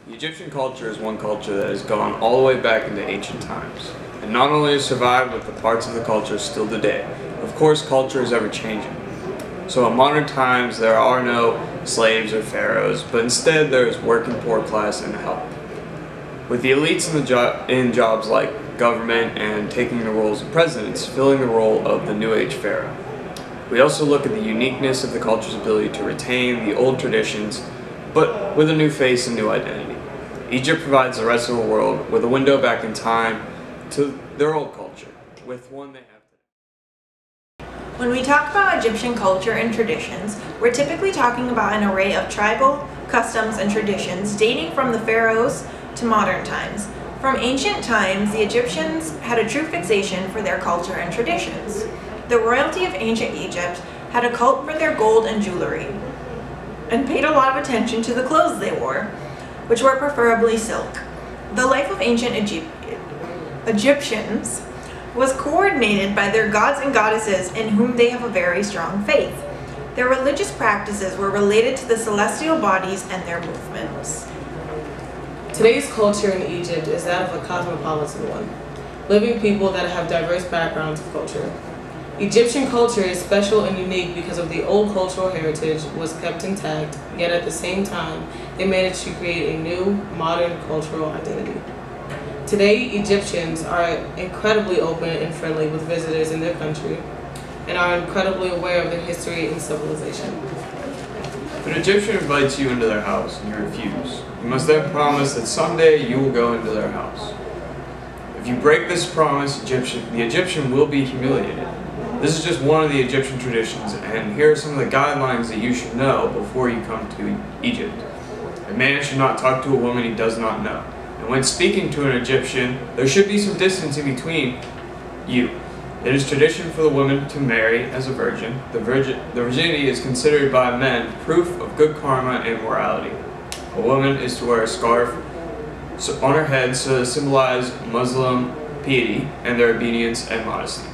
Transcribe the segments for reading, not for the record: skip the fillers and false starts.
The Egyptian culture is one culture that has gone all the way back into ancient times, and not only has survived with the parts of the culture still today. Of course, culture is ever changing. So in modern times, there are no slaves or pharaohs, but instead there is working poor class and help. With the elites in jobs like government and taking the roles of presidents, filling the role of the New Age pharaoh. We also look at the uniqueness of the culture's ability to retain the old traditions, but with a new face and new identity. Egypt provides the rest of the world with a window back in time to their old culture, with one they have today. When we talk about Egyptian culture and traditions, we're typically talking about an array of tribal customs and traditions dating from the pharaohs to modern times. From ancient times, the Egyptians had a true fixation for their culture and traditions. The royalty of ancient Egypt had a cult for their gold and jewelry, and paid a lot of attention to the clothes they wore, which were preferably silk. The life of ancient Egyptians was coordinated by their gods and goddesses in whom they have a very strong faith. Their religious practices were related to the celestial bodies and their movements. Today's culture in Egypt is that of a cosmopolitan one, living people that have diverse backgrounds of culture. Egyptian culture is special and unique because of the old cultural heritage was kept intact, yet at the same time, they managed to create a new, modern cultural identity. Today, Egyptians are incredibly open and friendly with visitors in their country, and are incredibly aware of their history and civilization. If an Egyptian invites you into their house and you refuse, you must then promise that someday you will go into their house. If you break this promise, the Egyptian will be humiliated. This is just one of the Egyptian traditions, and here are some of the guidelines that you should know before you come to Egypt. A man should not talk to a woman he does not know. And when speaking to an Egyptian, there should be some distance in between you. It is tradition for the woman to marry as a virgin. The virginity is considered by men proof of good karma and morality. A woman is to wear a scarf on her head to symbolize Muslim piety and their obedience and modesty.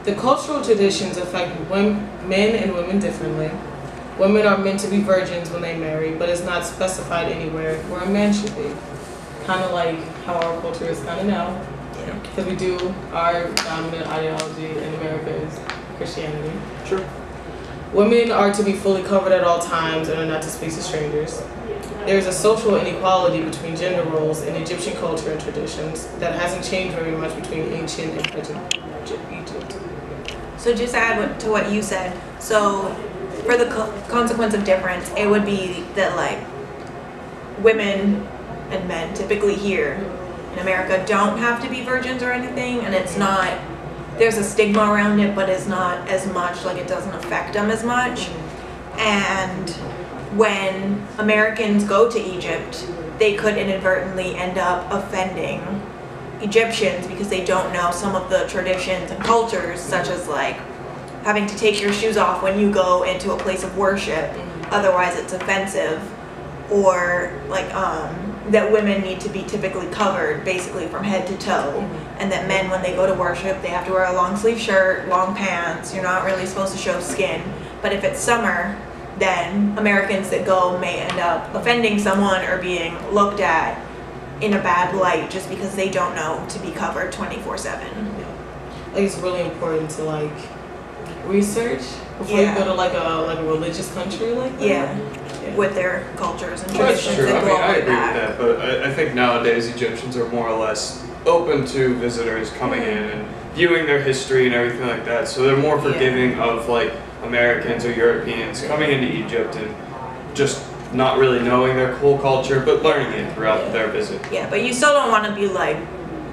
The cultural traditions affect men and women differently. Women are meant to be virgins when they marry, but it's not specified anywhere where a man should be. Kind of like how our culture is kind of now. Because we do, our dominant ideology in America is Christianity. Sure. Women are to be fully covered at all times and are not to speak to strangers. There is a social inequality between gender roles in Egyptian culture and traditions that hasn't changed very much between ancient and present Egypt. So just add to what you said. So for the consequence of difference, it would be that like women and men typically here in America don't have to be virgins or anything, and it's not, there's a stigma around it, but it's not as much, like it doesn't affect them as much. And when Americans go to Egypt, they could inadvertently end up offending Egyptians because they don't know some of the traditions and cultures, such as like having to take your shoes off when you go into a place of worship, otherwise it's offensive, or like that women need to be typically covered basically from head to toe, and that men, when they go to worship, they have to wear a long sleeve shirt, long pants, you're not really supposed to show skin. But if it's summer, then Americans that go may end up offending someone or being looked at in a bad light just because they don't know to be covered 24/7. Like it's really important to like research before you go to like a religious country like that. With their cultures and That's traditions. true. That I go mean, I all the way agree back. with that, but I think nowadays Egyptians are more or less open to visitors coming in and viewing their history and everything like that. So they're more forgiving of like Americans or Europeans coming into Egypt and just not really knowing their whole culture, but learning it throughout their visit. Yeah, but you still don't want to be like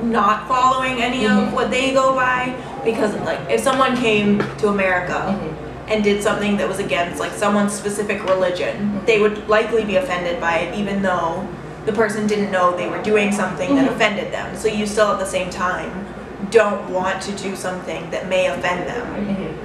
not following any of what they go by, because like if someone came to America and did something that was against like someone's specific religion, they would likely be offended by it, even though the person didn't know they were doing something that offended them. So you still at the same time don't want to do something that may offend them.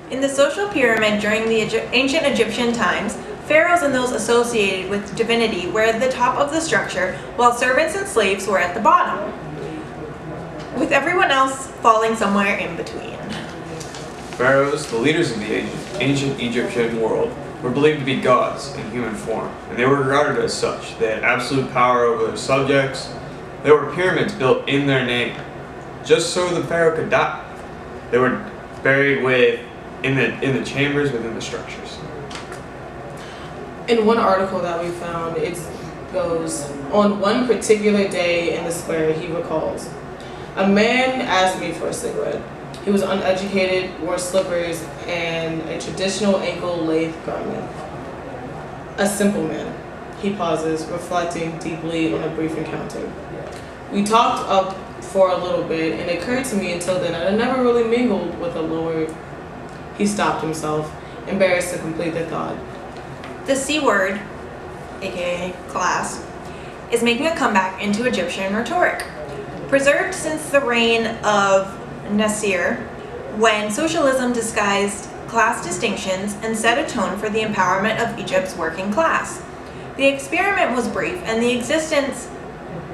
In the social pyramid during the ancient Egyptian times, pharaohs and those associated with divinity were at the top of the structure, while servants and slaves were at the bottom. with everyone else falling somewhere in between. Pharaohs, the leaders of the ancient Egyptian world, were believed to be gods in human form, and they were regarded as such. They had absolute power over their subjects. There were pyramids built in their name, just so the pharaoh could die. They were buried in the chambers within the structures. In one article that we found, it goes, on one particular day in the square, he recalls, a man asked me for a cigarette. He was uneducated, wore slippers, and a traditional ankle lathe garment. A simple man. He pauses, reflecting deeply on a brief encounter. We talked up for a little bit, and it occurred to me until then that I never really mingled with a lower. He stopped himself, embarrassed to complete the thought. The C word, aka class, is making a comeback into Egyptian rhetoric. Preserved since the reign of Nasir, when socialism disguised class distinctions and set a tone for the empowerment of Egypt's working class. The experiment was brief, and the existence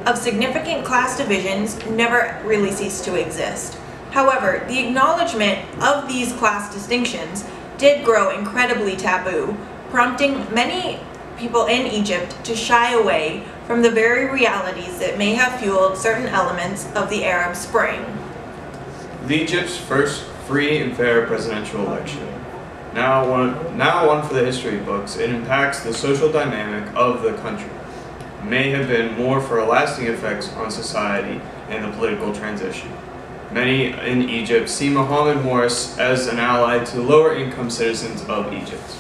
of significant class divisions never really ceased to exist. However, the acknowledgement of these class distinctions did grow incredibly taboo, prompting many people in Egypt to shy away from the very realities that may have fueled certain elements of the Arab Spring. Egypt's first free and fair presidential election. Now one for the history books, it impacts the social dynamic of the country. It may have been more for lasting effects on society and the political transition. Many in Egypt see Mohammed Morsi as an ally to lower income citizens of Egypt.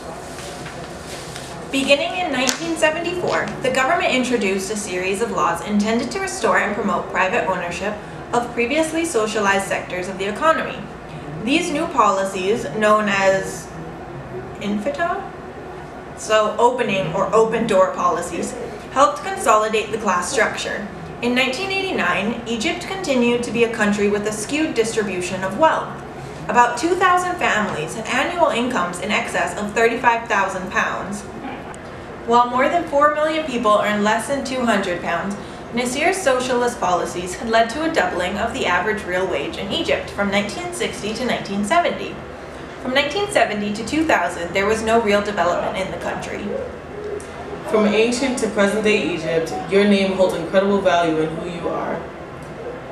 Beginning in 1974, the government introduced a series of laws intended to restore and promote private ownership of previously socialized sectors of the economy. These new policies, known as infitah, so opening or open door policies, helped consolidate the class structure. In 1989, Egypt continued to be a country with a skewed distribution of wealth. About 2,000 families had annual incomes in excess of £35,000. While more than 4 million people earned less than £200, Nasir's socialist policies had led to a doubling of the average real wage in Egypt from 1960 to 1970. From 1970 to 2000, there was no real development in the country. From ancient to present-day Egypt, your name holds incredible value in who you are.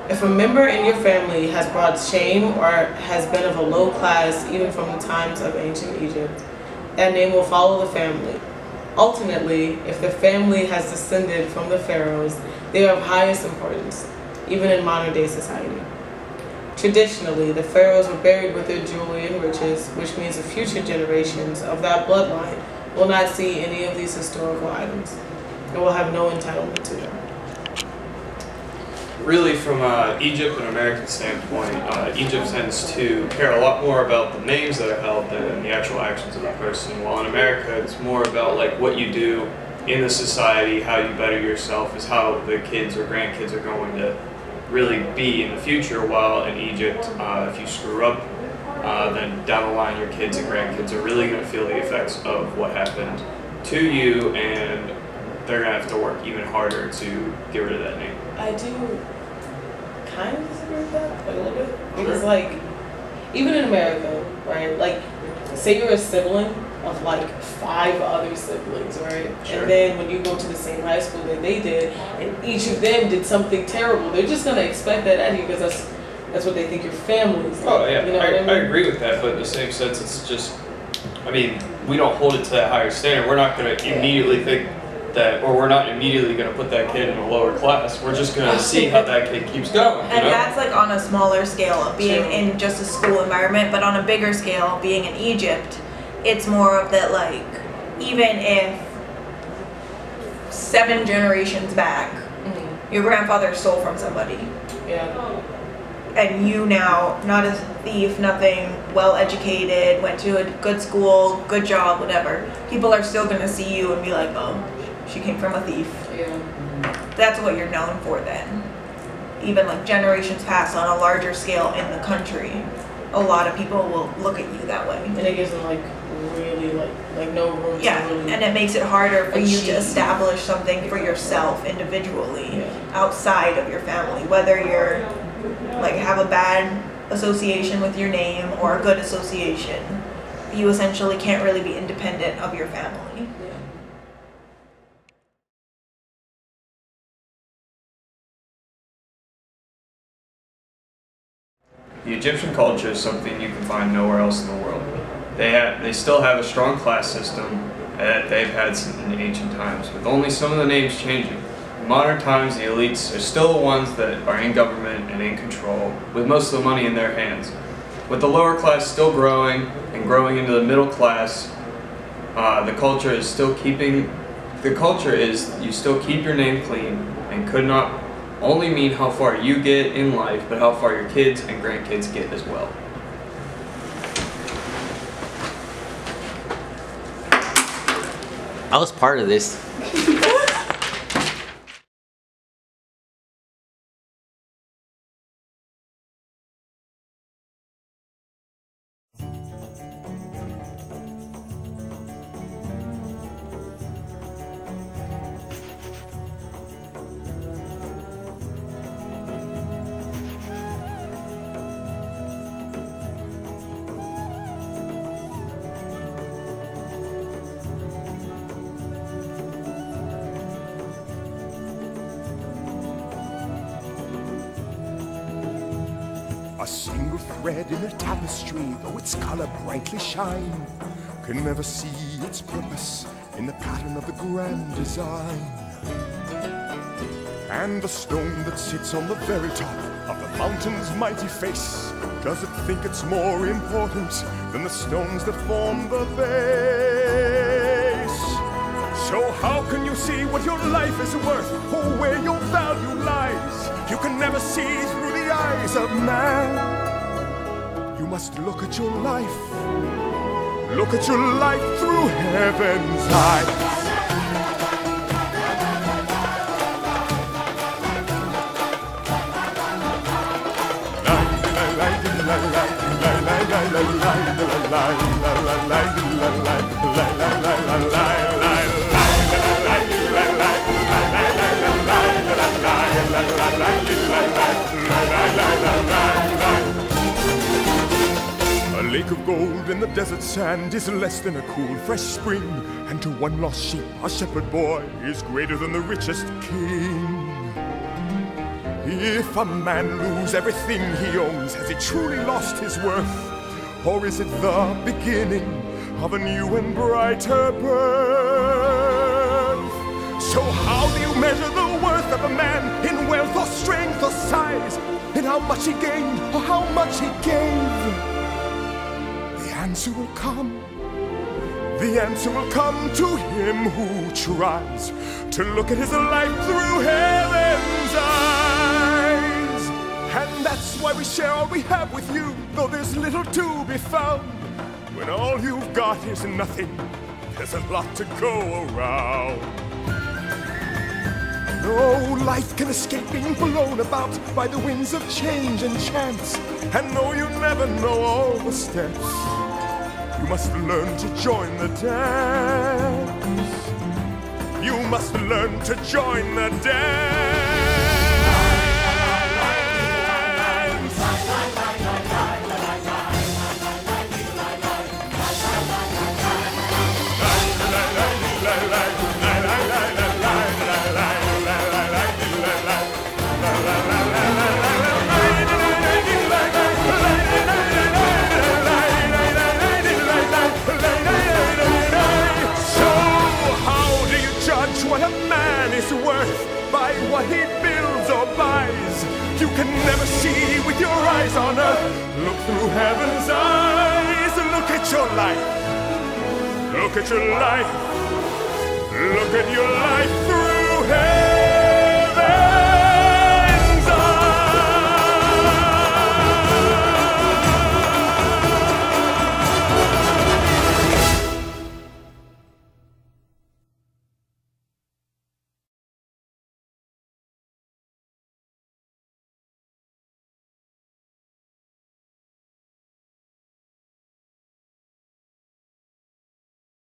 If a member in your family has brought shame or has been of a low class even from the times of ancient Egypt, that name will follow the family. Alternately, if the family has descended from the pharaohs, they are of highest importance, even in modern-day society. Traditionally, the pharaohs were buried with their jewelry and riches, which means the future generations of that bloodline will not see any of these historical items and will have no entitlement to them. Really, from Egypt and American standpoint, Egypt tends to care a lot more about the names that are held than the actual actions of the person. While in America, it's more about like what you do in the society, how you better yourself, is how the kids or grandkids are going to really be in the future. While in Egypt, if you screw up, then down the line, your kids and grandkids are really going to feel the effects of what happened to you, and they're going to have to work even harder to get rid of that name. I do kind of disagree with that, like a little bit. Because, like, even in America, right, like, say you're a sibling of, like, 5 other siblings, right? Sure. And then when you go to the same high school that they did, and each of them did something terrible, they're just going to expect that out of you because that's what they think your family is like. Oh, yeah, You know what I mean? I agree with that, but in the same sense, it's just, I mean, we don't hold it to that higher standard. We're not going to immediately think that, or we're not immediately going to put that kid in a lower class. We're just going to see how that kid keeps going. You And know? that's like on a smaller scale of being True. in just a school environment, but on a bigger scale, being in Egypt, it's more of that, like, even if 7 generations back, your grandfather stole from somebody, Yeah. and you now, not a thief, nothing, well educated, went to a good school, good job, whatever, people are still going to see you and be like, oh, she came from a thief. Yeah. That's what you're known for then. Even like generations past on a larger scale in the country, a lot of people will look at you that way. And it gives them, like, really, like no room Yeah, to really... and it makes it harder for you Achieve. to establish something for yourself individually Yeah. outside of your family, whether you're bad association with your name or a good association, you essentially can't really be independent of your family. The Egyptian culture is something you can find nowhere else in the world. They still have a strong class system that they've had in ancient times, with only some of the names changing. In modern times, the elites are still the ones that are in government and in control, with most of the money in their hands. With the lower class still growing and growing into the middle class, the culture is you still keep your name clean and could not only mean how far you get in life, but how far your kids and grandkids get as well. I was part of this. A single thread in a tapestry, though its color brightly shine, can never see its purpose in the pattern of the grand design. And the stone that sits on the very top of the mountain's mighty face doesn't think it's more important than the stones that form the base. So how can you see what your life is worth, or where your value lies? You can never see through the eyes of man. You must look at your life. Look at your life through heaven's eyes. A lake of gold in the desert sand is less than a cool, fresh spring, and to one lost sheep, a shepherd boy is greater than the richest king. If a man lose everything he owns, has he truly lost his worth? Or is it the beginning of a new and brighter birth? So how do you measure the worth of a man? In wealth or strength or size? In how much he gained or how much he gave? The answer will come. The answer will come to him who tries to look at his life through heaven's eyes. And that's why we share all we have with you, though there's little to be found. When all you've got is nothing, there's a lot to go around. No life can escape being blown about by the winds of change and chance. And no, you never know all the steps. You must learn to join the dance. You must learn to join the dance. What a man is worth by what he builds or buys. You can never see with your eyes on earth. Look through heaven's eyes. Look at your life. Look at your life. Look at your life through